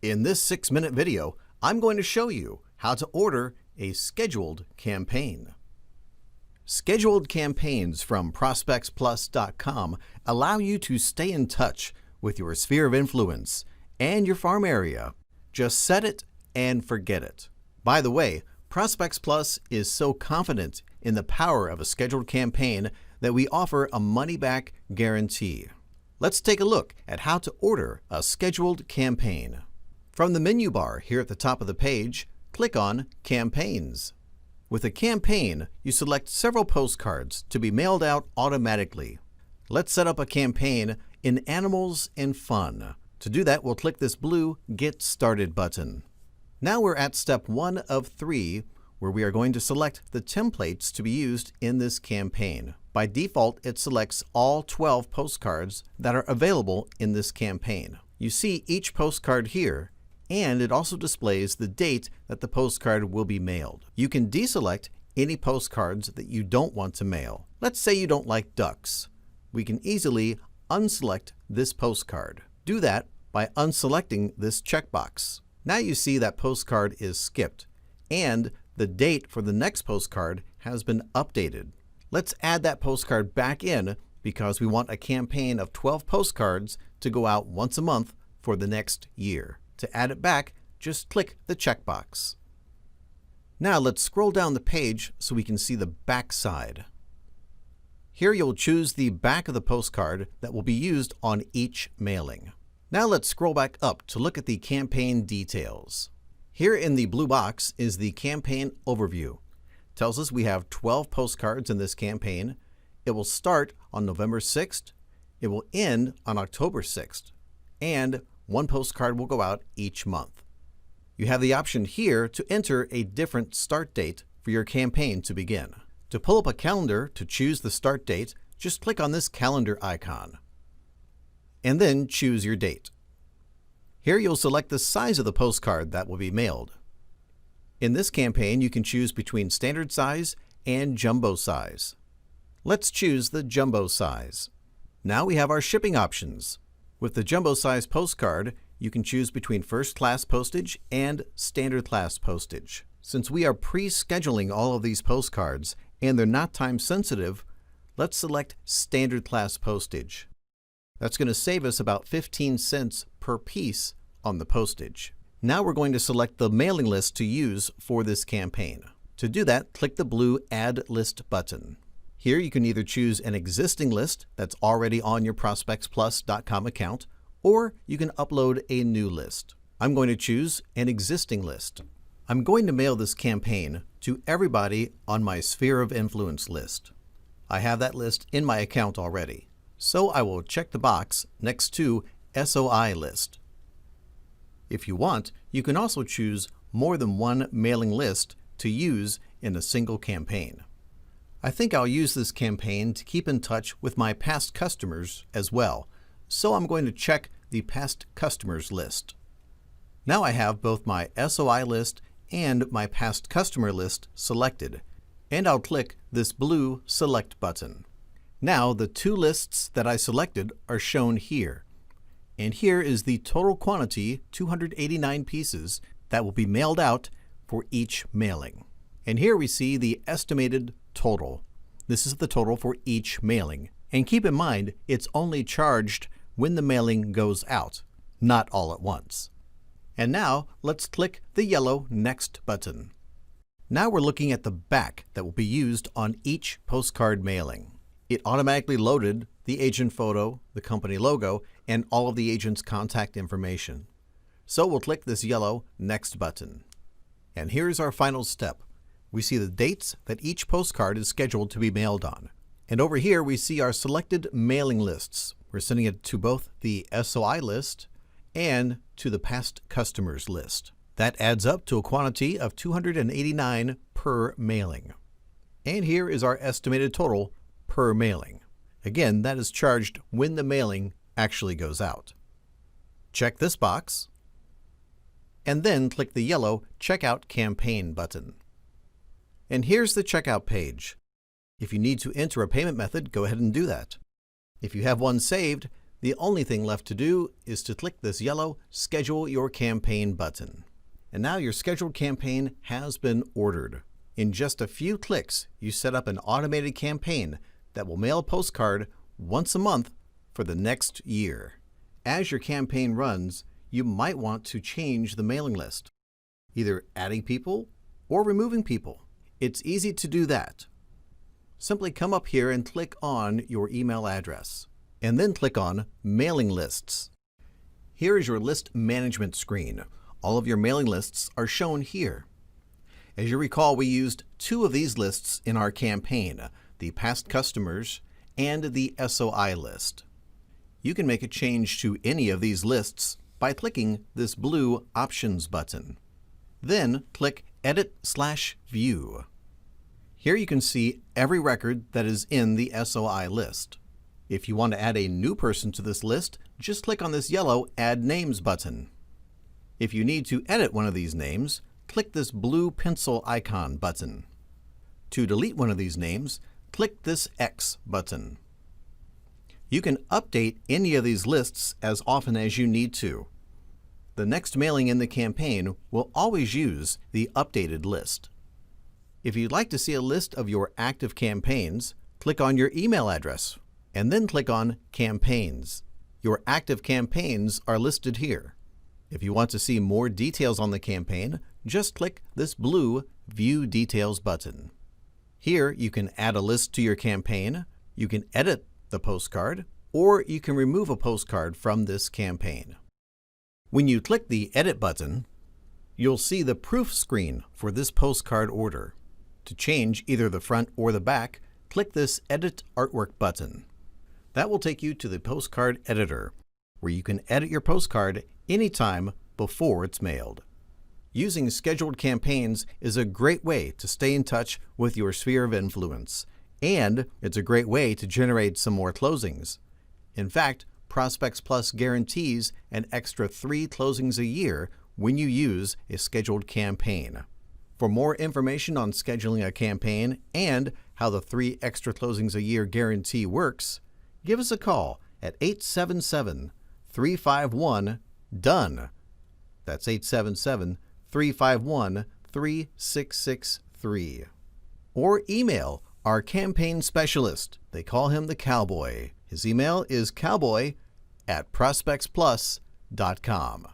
In this 6-minute video, I'm going to show you how to order a scheduled campaign. Scheduled campaigns from ProspectsPLUS.com allow you to stay in touch with your sphere of influence and your farm area. Just set it and forget it. By the way, Prospects Plus is so confident in the power of a scheduled campaign that we offer a money-back guarantee. Let's take a look at how to order a scheduled campaign. From the menu bar here at the top of the page, click on Campaigns. With a campaign, you select several postcards to be mailed out automatically. Let's set up a campaign in Animals and Fun. To do that, we'll click this blue Get Started button. Now we're at step 1 of 3, where we are going to select the templates to be used in this campaign. By default, it selects all 12 postcards that are available in this campaign. You see each postcard here, and it also displays the date that the postcard will be mailed. You can deselect any postcards that you don't want to mail. Let's say you don't like ducks. We can easily unselect this postcard. Do that by unselecting this checkbox. Now you see that postcard is skipped, and the date for the next postcard has been updated. Let's add that postcard back in because we want a campaign of 12 postcards to go out once a month for the next year. To add it back, just click the checkbox. Now let's scroll down the page so we can see the back side. Here you'll choose the back of the postcard that will be used on each mailing. Now let's scroll back up to look at the campaign details. Here in the blue box is the campaign overview. It tells us we have 12 postcards in this campaign. It will start on November 6th. It will end on October 6th. And one postcard will go out each month. You have the option here to enter a different start date for your campaign to begin. To pull up a calendar to choose the start date, just click on this calendar icon, and then choose your date. Here you'll select the size of the postcard that will be mailed. In this campaign, you can choose between standard size and jumbo size. Let's choose the jumbo size. Now we have our shipping options. With the jumbo size postcard, you can choose between first class postage and standard class postage. Since we are pre-scheduling all of these postcards and they're not time sensitive, let's select standard class postage. That's going to save us about 15 cents per piece on the postage. Now we're going to select the mailing list to use for this campaign. To do that, click the blue Add List button. Here you can either choose an existing list that's already on your ProspectsPLUS.com account, or you can upload a new list. I'm going to choose an existing list. I'm going to mail this campaign to everybody on my Sphere of Influence list. I have that list in my account already, so I will check the box next to SOI list. If you want, you can also choose more than one mailing list to use in a single campaign. I think I'll use this campaign to keep in touch with my past customers as well, so I'm going to check the past customers list. Now I have both my SOI list and my past customer list selected, and I'll click this blue Select button. Now the two lists that I selected are shown here, and here is the total quantity, 289 pieces, that will be mailed out for each mailing. And here we see the estimated total. This is the total for each mailing. And keep in mind, it's only charged when the mailing goes out, not all at once. And now let's click the yellow Next button. Now we're looking at the back that will be used on each postcard mailing. It automatically loaded the agent photo, the company logo, and all of the agent's contact information. So we'll click this yellow Next button. And here's our final step. We see the dates that each postcard is scheduled to be mailed on. And over here we see our selected mailing lists. We're sending it to both the SOI list and to the past customers list. That adds up to a quantity of 289 per mailing. And here is our estimated total per mailing. Again, that is charged when the mailing actually goes out. Check this box, and then click the yellow Checkout Campaign button. And here's the checkout page. If you need to enter a payment method, go ahead and do that. If you have one saved, The only thing left to do is to click this yellow Schedule Your Campaign button. And now your scheduled campaign has been ordered. In just a few clicks, you set up an automated campaign that will mail a postcard once a month for the next year. As your campaign runs, you might want to change the mailing list, either adding people or removing people. It's easy to do that. Simply come up here and click on your email address, and then click on Mailing Lists. Here is your list management screen. All of your mailing lists are shown here. As you recall, we used two of these lists in our campaign, the past customers and the SOI list. You can make a change to any of these lists by clicking this blue Options button. Then click Edit/View. Here you can see every record that is in the SOI list. If you want to add a new person to this list, just click on this yellow Add Names button. If you need to edit one of these names, click this blue pencil icon button. To delete one of these names, click this X button. You can update any of these lists as often as you need to. The next mailing in the campaign will always use the updated list. If you'd like to see a list of your active campaigns, click on your email address and then click on Campaigns. Your active campaigns are listed here. If you want to see more details on the campaign, just click this blue View Details button. Here you can add a list to your campaign, you can edit the postcard, or you can remove a postcard from this campaign. When you click the Edit button, you'll see the proof screen for this postcard order. To change either the front or the back, click this Edit Artwork button. That will take you to the Postcard Editor, where you can edit your postcard anytime before it's mailed. Using scheduled campaigns is a great way to stay in touch with your sphere of influence, and it's a great way to generate some more closings. In fact, ProspectsPLUS guarantees an extra 3 closings a year when you use a scheduled campaign. For more information on scheduling a campaign and how the 3 extra closings a year guarantee works, give us a call at 877-351-DONE. That's 877-351-3663. Or email our campaign specialist. They call him the Cowboy. His email is cowboy@prospectsplus.com.